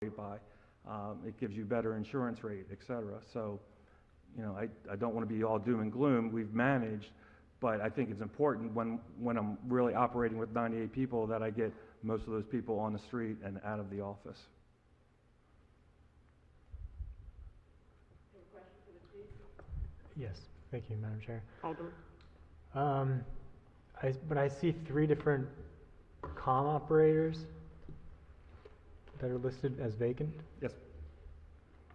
by. It gives you better insurance rate, et cetera. So, you know, I don't want to be all doom and gloom. We've managed, but I think it's important when I'm really operating with 98 people that I get most of those people on the street and out of the office. Any questions for the chief? Yes, thank you, Madam Chair. Alderman. But I see 3 different comm operators that are listed as vacant. Yes,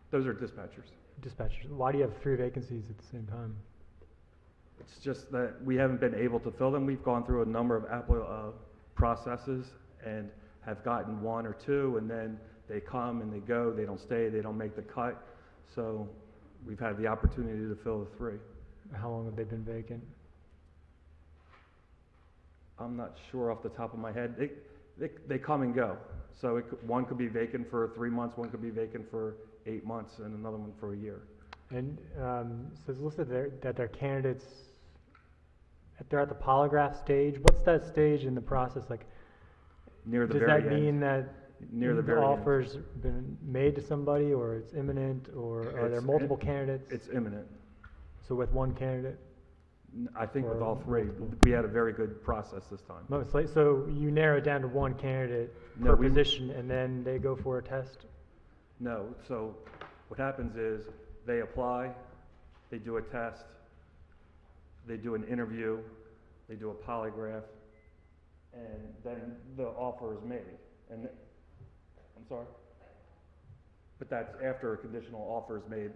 those are dispatchers. Dispatchers. Why do you have 3 vacancies at the same time? It's just that we haven't been able to fill them. We've gone through a number of processes and have gotten 1 or 2, and then they come and they go, they don't stay, they don't make the cut. So we've had the opportunity to fill the 3. How long have they been vacant? I'm not sure off the top of my head. They come and go. So one could be vacant for 3 months, one could be vacant for 8 months, and another one for a year. And so it's listed there that they're candidates, they're at the polygraph stage. What's that stage in the process? Like, Near the does very that end. mean that Near the the very end. offer's been made to somebody, or it's imminent, or are there multiple candidates? It's imminent. So with 1 candidate? I think with Or all 3, multiple? we had a very good process this time. No, it's like, so you narrow it down to 1 candidate per position, and then they go for a test? No, so what happens is they apply, they do a test, they do an interview, they do a polygraph, and then the offer is made. And I'm sorry? But that's after a conditional offer is made.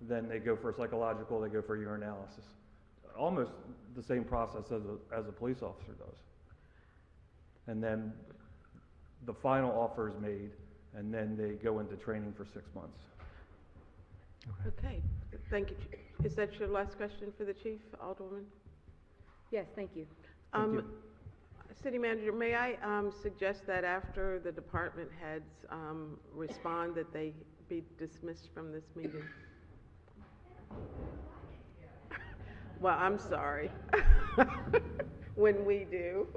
Then they go for a psychological, they go for urinalysis. Almost the same process as a police officer does. And then the final offer is made, and then they go into training for 6 months. Okay, thank you. Is that your last question for the chief, Alderwoman? Yes, thank you. Thank you. City Manager, may I suggest that after the department heads respond, that they be dismissed from this meeting? Well, I'm sorry. When we do.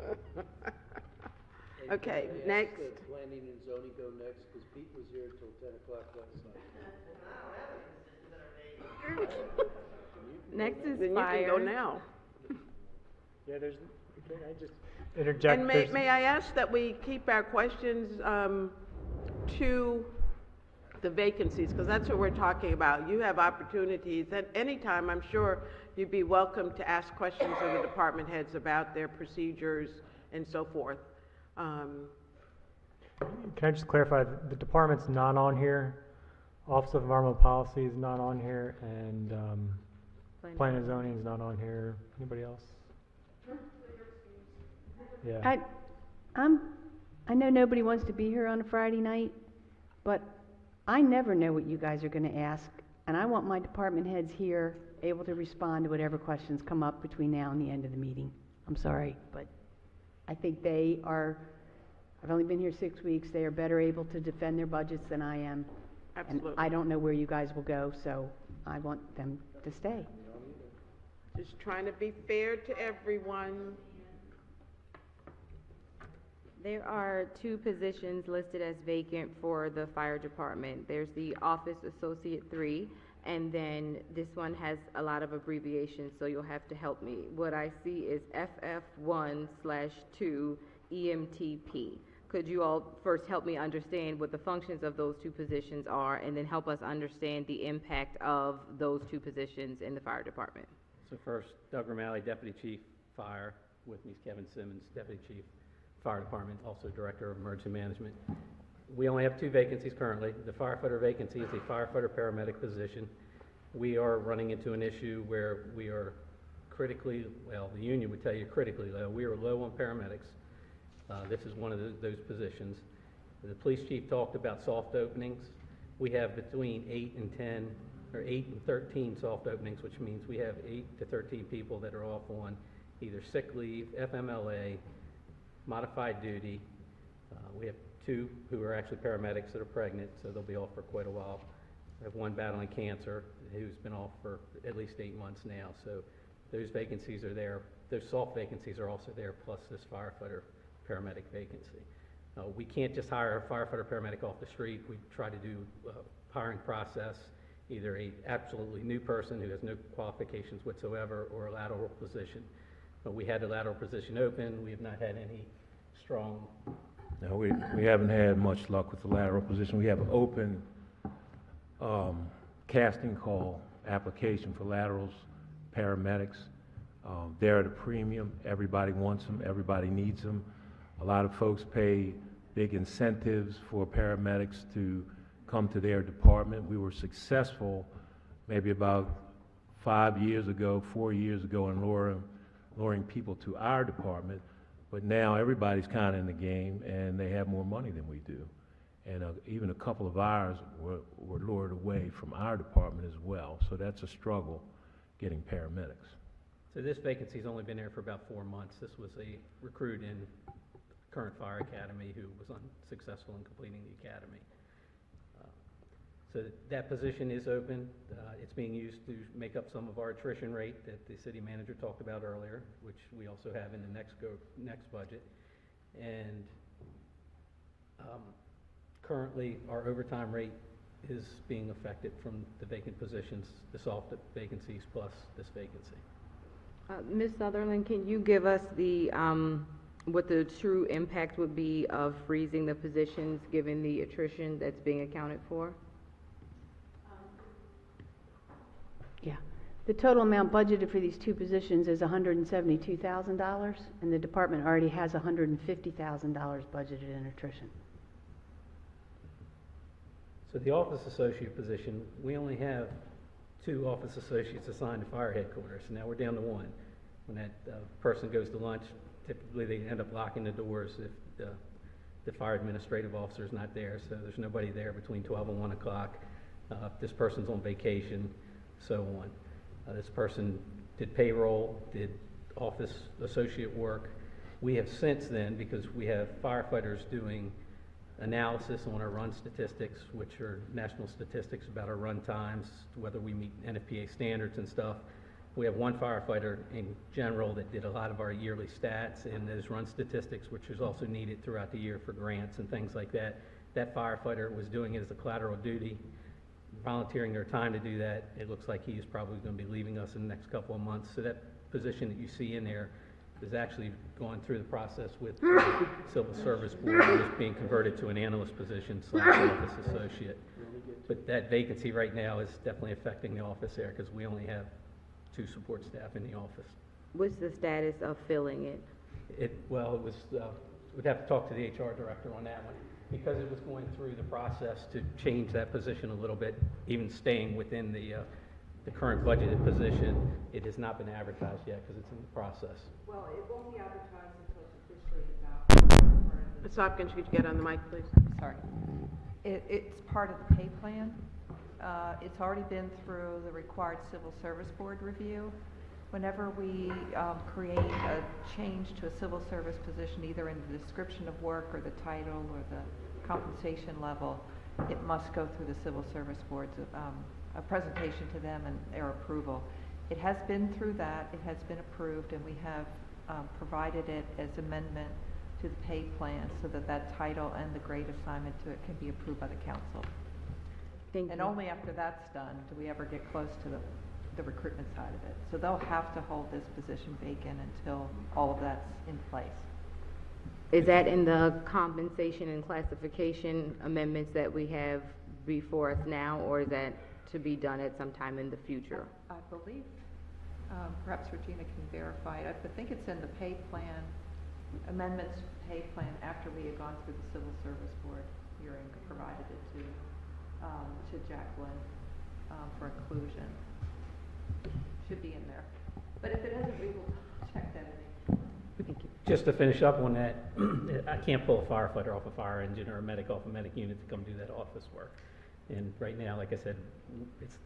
Okay, next. Planning and zoning go next, because Pete was here until 10 o'clock last night. Next is Then fire. you can go now. Yeah, can I just interject? And may I ask that we keep our questions to the vacancies, because that's what we're talking about. You have opportunities at any time. I'm sure you'd be welcome to ask questions of the department heads about their procedures and so forth. Can I just clarify, the department's not on here, Office of Environmental Policy is not on here, and Planning and Zoning is not on here. Anybody else? Yeah. I know nobody wants to be here on a Friday night, but I never know what you guys are going to ask, and I want my department heads here able to respond to whatever questions come up between now and the end of the meeting. I'm sorry, but I think they are, I've only been here 6 weeks, they are better able to defend their budgets than I am. Absolutely. And I don't know where you guys will go, so I want them to stay. Just trying to be fair to everyone. There are 2 positions listed as vacant for the fire department. There's the Office Associate 3, and then this one has a lot of abbreviations, so you'll have to help me. What I see is FF1/2 EMTP. Could you all first help me understand what the functions of those 2 positions are, and then help us understand the impact of those 2 positions in the fire department? So first, Doug Romali, Deputy Chief Fire. With me is Kevin Simmons, Deputy Chief Fire Department, also Director of Emergency Management. We only have 2 vacancies currently. The firefighter vacancy is a firefighter paramedic position. We are running into an issue where we are critically, well, the union would tell you critically low. We are low on paramedics. This is one of those positions. The police chief talked about soft openings. We have between 8 and 10, or 8 and 13 soft openings, which means we have 8 to 13 people that are off on either sick leave, FMLA, modified duty. We have 2 who are actually paramedics that are pregnant, so they'll be off for quite a while. We have 1 battling cancer who's been off for at least 8 months now, so those vacancies are there. Those soft vacancies are also there, plus this firefighter paramedic vacancy. We can't just hire a firefighter paramedic off the street. We try to do a hiring process, either a absolutely new person who has no qualifications whatsoever or a lateral position. But we had the lateral position open. We have not had any strong. No, we haven't had much luck with the lateral position. We have an open casting call application for laterals, paramedics. They're at a premium. Everybody wants them. Everybody needs them. A lot of folks pay big incentives for paramedics to come to their department. We were successful maybe about 4 years ago in luring people to our department, but now everybody's kind of in the game and they have more money than we do. And even a couple of ours were lured away from our department as well, so that's a struggle getting paramedics. So this vacancy's only been there for about 4 months. This was a recruit in current fire academy who was unsuccessful in completing the academy. So that position is open. It's being used to make up some of our attrition rate that the city manager talked about earlier, which we also have in the next budget. And currently, our overtime rate is being affected from the vacant positions, the soft vacancies plus this vacancy. Ms. Sutherland, can you give us the, what the true impact would be of freezing the positions given the attrition that's being accounted for? Yeah. The total amount budgeted for these two positions is $172,000, and the department already has $150,000 budgeted in attrition. So the office associate position, we only have 2 office associates assigned to fire headquarters. Now we're down to 1. When that person goes to lunch, typically they end up locking the doors if the fire administrative officer is not there. So there's nobody there between 12 and 1 o'clock. This person's on vacation, so on. This person did payroll, did office associate work. We have since then, because we have firefighters doing analysis on our run statistics, which are national statistics about our run times, whether we meet NFPA standards and stuff. We have one firefighter in general that did a lot of our yearly stats and those run statistics, which is also needed throughout the year for grants and things like that. That firefighter was doing it as a collateral duty, volunteering their time to do that. It looks like he is probably going to be leaving us in the next couple of months. So that position that you see in there is actually going through the process with the Civil Service Board and is being converted to an analyst position / office associate. But that vacancy right now is definitely affecting the office there because we only have 2 support staff in the office. What's the status of filling it? Well, it was, we'd have to talk to the HR director on that one. Because it was going through the process to change that position a little bit, even staying within the current budgeted position, it has not been advertised yet because it's in the process. Well, it won't be advertised until it's officially adopted. Ms. Hopkins, could you get on the mic, please? Sorry. It's part of the pay plan. It's already been through the required Civil Service Board review. Whenever we create a change to a civil service position, either in the description of work or the title or the compensation level, it must go through the Civil Service Board's a presentation to them and their approval. It has been through that, it has been approved, and we have provided it as amendment to the pay plan so that that title and the grade assignment to it can be approved by the council. Thank And you. only after that's done do we ever get close to the recruitment side of it. So they'll have to hold this position vacant until all of that's in place. Is that in the compensation and classification amendments that we have before us now, or is that to be done at some time in the future? I believe, perhaps Regina can verify it. I think it's in the pay plan, amendments to the pay plan after we had gone through the Civil Service Board hearing, provided it to Jacqueline for inclusion. Should be in there. But if it isn't, we will check that in. Thank you. Just to finish up on that, I can't pull a firefighter off a fire engine or a medic off a medic unit to come do that office work. And right now, like I said, it's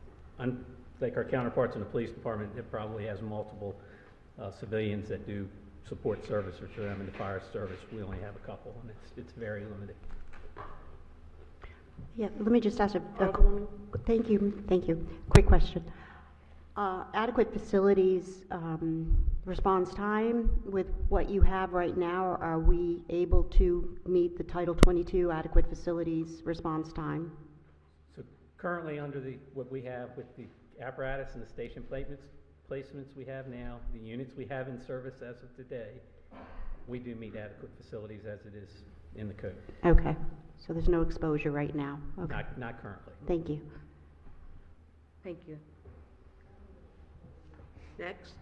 like our counterparts in the police department, it probably has multiple civilians that do support service for them. In the fire service, we only have a couple, and it's very limited. Yeah, let me just ask thank you. Quick question. Adequate facilities, response time with what you have right now, are we able to meet the Title 22 adequate facilities response time? So currently, under what we have with the apparatus and the station placements we have now, the units we have in service as of today, we do meet adequate facilities as it is in the code. Okay, so there's no exposure right now? Okay, Not currently. thank you. Thank you. Next,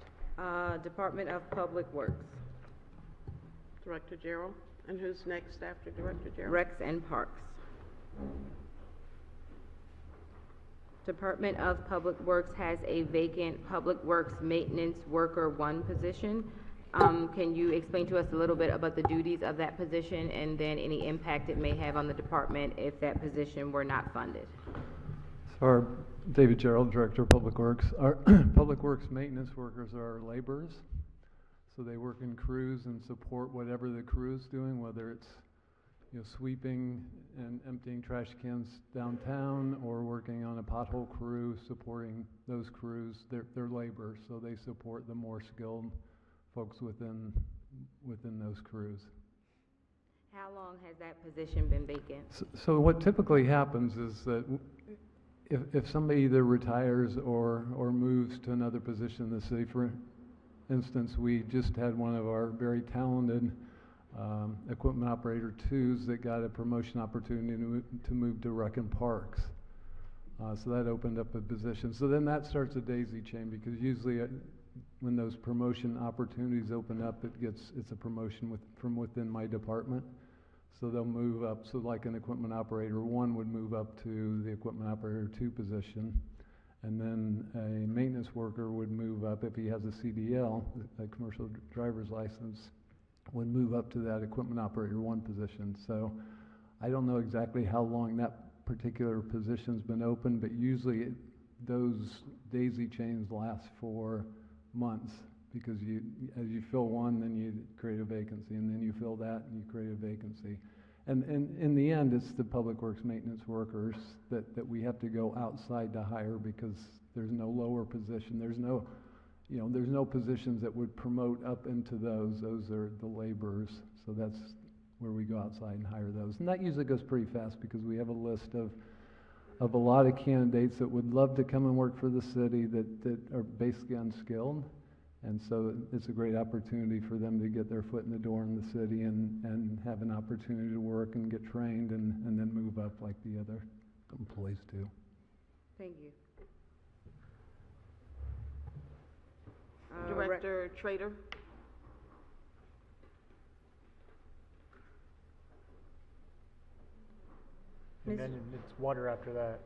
Department of Public Works, Director Gerald. And who's next after Director Gerald? Recs and Parks. Department of Public Works has a vacant Public Works Maintenance Worker 1 position. Can you explain to us a little bit about the duties of that position and then any impact it may have on the department if that position were not funded? So David Gerald, Director of Public Works. Our Public Works maintenance workers are laborers. So they work in crews and support whatever the crew is doing, whether it's sweeping and emptying trash cans downtown or working on a pothole crew, supporting those crews. They're laborers, so they support the more skilled folks within those crews. How long has that position been vacant? So what typically happens is that if somebody either retires or moves to another position in the city, for instance, we just had one of our very talented equipment operator 2s that got a promotion opportunity to move to Rec and Parks. So that opened up a position. So then that starts a daisy chain, because usually when those promotion opportunities open up, it's a promotion from within my department. So they'll move up. So like an equipment operator 1 would move up to the equipment operator 2 position. And then a maintenance worker would move up, if he has a CDL, a commercial driver's license, would move up to that equipment operator 1 position. So I don't know exactly how long that particular position's been open, but usually those daisy chains last for months, because as you fill one, then you create a vacancy, and then you fill that and you create a vacancy. And in the end, it's the Public Works maintenance workers that we have to go outside to hire, because there's no lower position. There's no positions that would promote up into those. Those are the laborers. So that's where we go outside and hire those. And that usually goes pretty fast, because we have a list of a lot of candidates that would love to come and work for the city that are basically unskilled. And so it's a great opportunity for them to get their foot in the door in the city and have an opportunity to work and get trained and then move up like the other employees do. Thank you. Director Trader. And then it's water after that.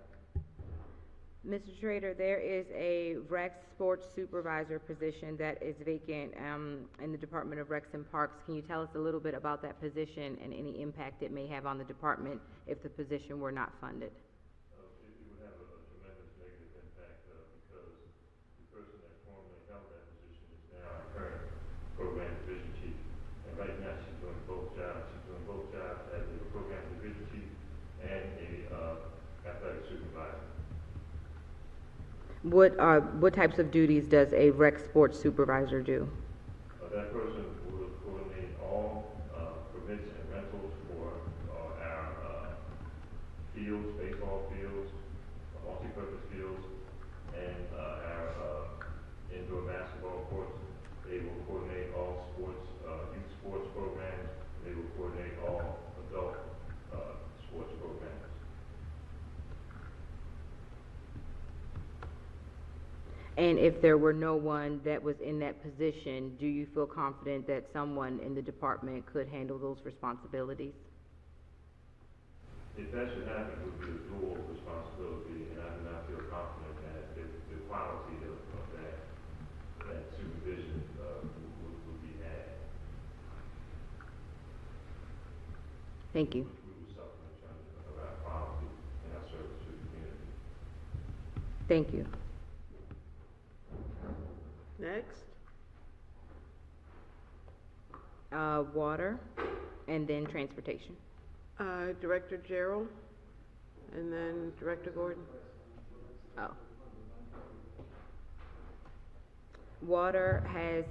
Mr. Trader, there is a rec sports supervisor position that is vacant in the Department of Recs and Parks. Can you tell us a little bit about that position and any impact it may have on the department if the position were not funded? It would have a tremendous negative impact because the person that formerly held that position is now our current program division chief. And right now she's doing both jobs. She's doing both jobs as a program division chief and a athletic supervisor. What types of duties does a rec sports supervisor do? That person will coordinate all permits and rentals for our fields, baseball fields, multi-purpose fields, and our indoor basketball courts. They will coordinate all sports, youth sports programs. They will coordinate all adult sports programs. And if there were no one that was in that position, do you feel confident that someone in the department could handle those responsibilities? If that should happen, it would be a dual responsibility, and I do not feel confident that the quality of that supervision would be had. Thank you. We would suffer in terms of our quality and our service to the community. Thank you. Next. Water, and then transportation. Director Gerald, and then Director Gordon. Oh. Water has,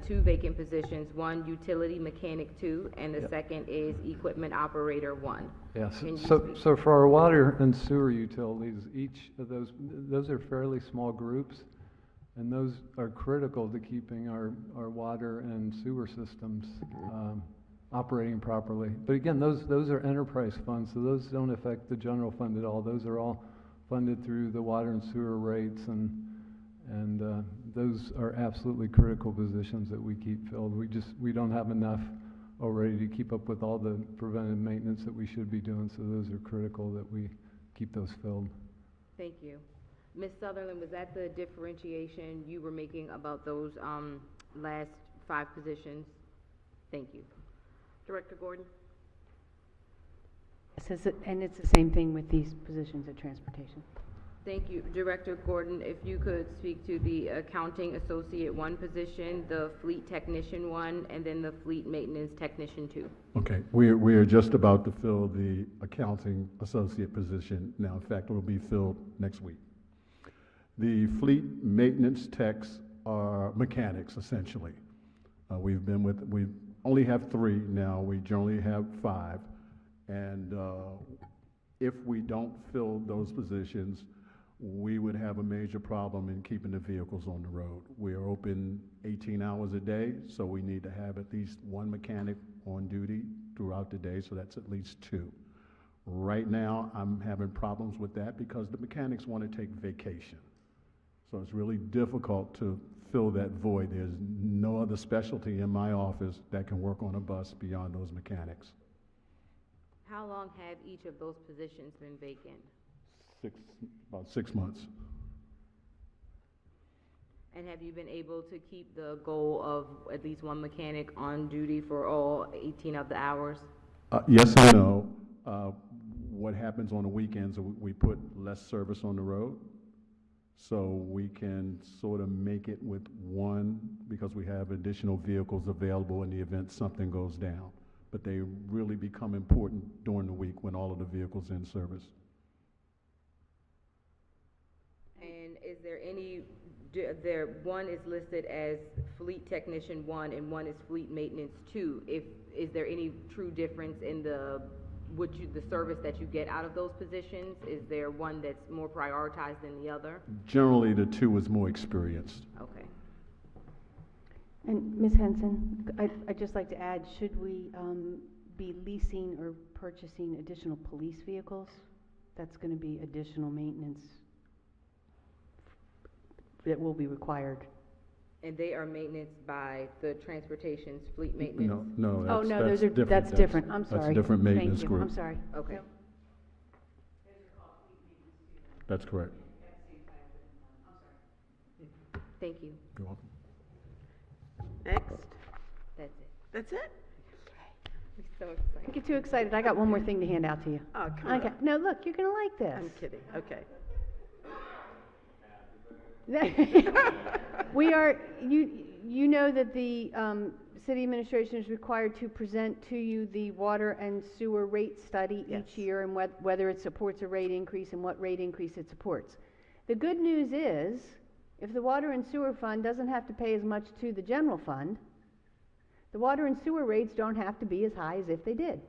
two vacant positions, one utility mechanic 2, and the Yep. second is equipment operator 1. Yes, Can you so, speak? so for our water and sewer utilities, each of those are fairly small groups, and those are critical to keeping our water and sewer systems, operating properly. But again, those are enterprise funds, so those don't affect the general fund at all. Those are all funded through the water and sewer rates, and those are absolutely critical positions that we keep filled. We don't have enough already to keep up with all the preventive maintenance that we should be doing, so those are critical that we keep those filled. Thank you. Ms. Sutherland, was that the differentiation you were making about those, last 5 positions? Thank you. Director Gordon? And it's the same thing with these positions at transportation. Thank you. Director Gordon, if you could speak to the accounting associate 1 position, the fleet technician 1, and then the fleet maintenance technician 2. Okay, we are just about to fill the accounting associate position now. In fact, it will be filled next week. The fleet maintenance techs are mechanics, essentially. We only have 3 now. We generally have 5. And if we don't fill those positions, we would have a major problem in keeping the vehicles on the road. We are open 18 hours a day, so we need to have at least 1 mechanic on duty throughout the day, so that's at least 2. Right now, I'm having problems with that because the mechanics want to take vacation. So it's really difficult to fill that void. There's no other specialty in my office that can work on a bus beyond those mechanics. How long have each of those positions been vacant? About 6 months. And have you been able to keep the goal of at least 1 mechanic on duty for all 18 of the hours? Yes and no. What happens on the weekends, we put less service on the road, so we can sort of make it with 1 because we have additional vehicles available in the event something goes down. But they really become important during the week when all of the vehicles in service. And is there any, one is listed as fleet technician 1 and 1 is fleet maintenance 2. Is there any true difference in the service that you get out of those positions? Is there one that's more prioritized than the other? Generally, the 2 is more experienced. Okay. And Ms. Henson, I'd just like to add, should we be leasing or purchasing additional police vehicles? That's going to be additional maintenance that will be required. And they are maintenance by the transportation's fleet maintenance? No, Oh, no, that's different. that's different. I'm sorry. That's a different maintenance Thank you. group. I'm sorry. Okay. That's correct. Thank you. You're welcome. Next. That's it. That's it? I'm so excited. Don't get too excited. I got one more thing to hand out to you. Oh, come Okay. on. No, look, you're going to like this. I'm kidding. Okay. We are, you know that the city administration is required to present to you the water and sewer rate study Yes. each year, and whether it supports a rate increase and what rate increase it supports. The good news is, if the water and sewer fund doesn't have to pay as much to the general fund, the water and sewer rates don't have to be as high as if they did.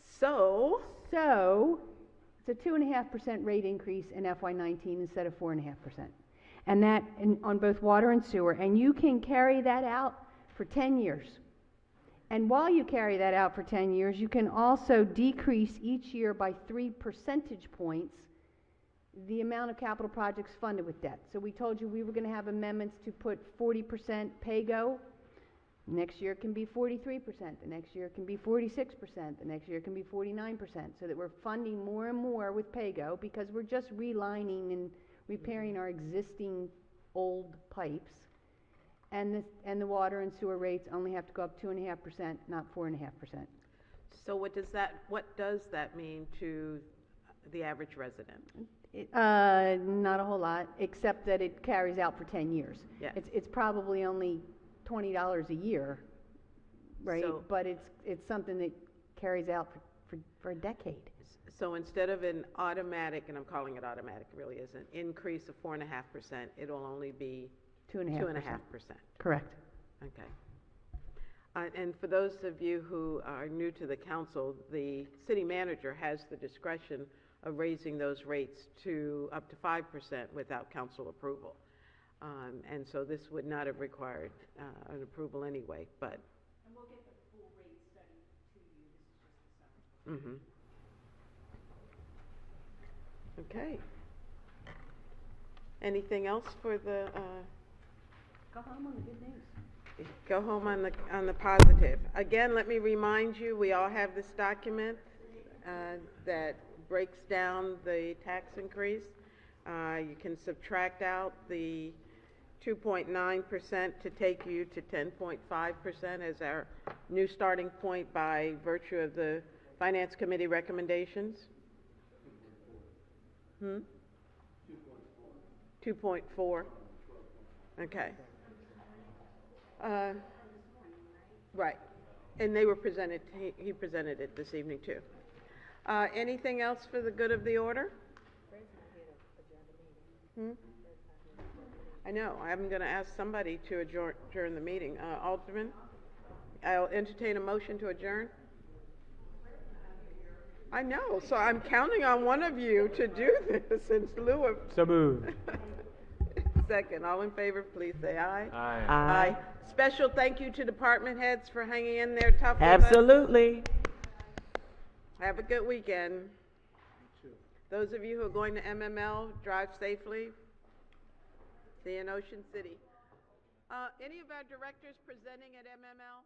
So, It's a 2.5% rate increase in FY19 instead of 4.5%. And that on both water and sewer, and you can carry that out for 10 years. And while you carry that out for 10 years, you can also decrease each year by 3 percentage points the amount of capital projects funded with debt. So we told you we were going to have amendments to put 40% pay-go. Next year it can be 43%, the next year it can be 46%, the next year it can be 49%, so that we're funding more and more with pay-go because we're just relining and repairing our existing old pipes. And the water and sewer rates only have to go up 2.5%, not 4.5%. so what does that mean to the average resident? Not a whole lot, except that it carries out for 10 years. Yes. It's probably only $20 a year, right? So- But it's something that carries out for a decade. So instead of an automatic, and I'm calling it automatic, it really isn't, increase of 4.5%, it'll only be 2.5%. 2.5%. Correct. Okay. And for those of you who are new to the council, the city manager has the discretion of raising those rates to up to 5% without council approval. And so this would not have required an approval anyway, but. And we'll get the full rate study to you. This is just the summary. Okay. Anything else for the, Go home on the good news. go home on the positive? Again, let me remind you, we all have this document that breaks down the tax increase. You can subtract out the 2.9% to take you to 10.5% as our new starting point by virtue of the Finance Committee recommendations. 2.4. Okay. Right. And they were presented, he presented it this evening too. Anything else for the good of the order? I know, I'm going to ask somebody to adjourn the meeting. Alderman, I'll entertain a motion to adjourn. I know, so I'm counting on one of you to do this in lieu of. So moved. Second, all in favor, please say aye. Aye. Aye. Special thank you to department heads for hanging in there tough with us. Absolutely. Have a good weekend. Those of you who are going to MML, drive safely. See you in Ocean City. Any of our directors presenting at MML?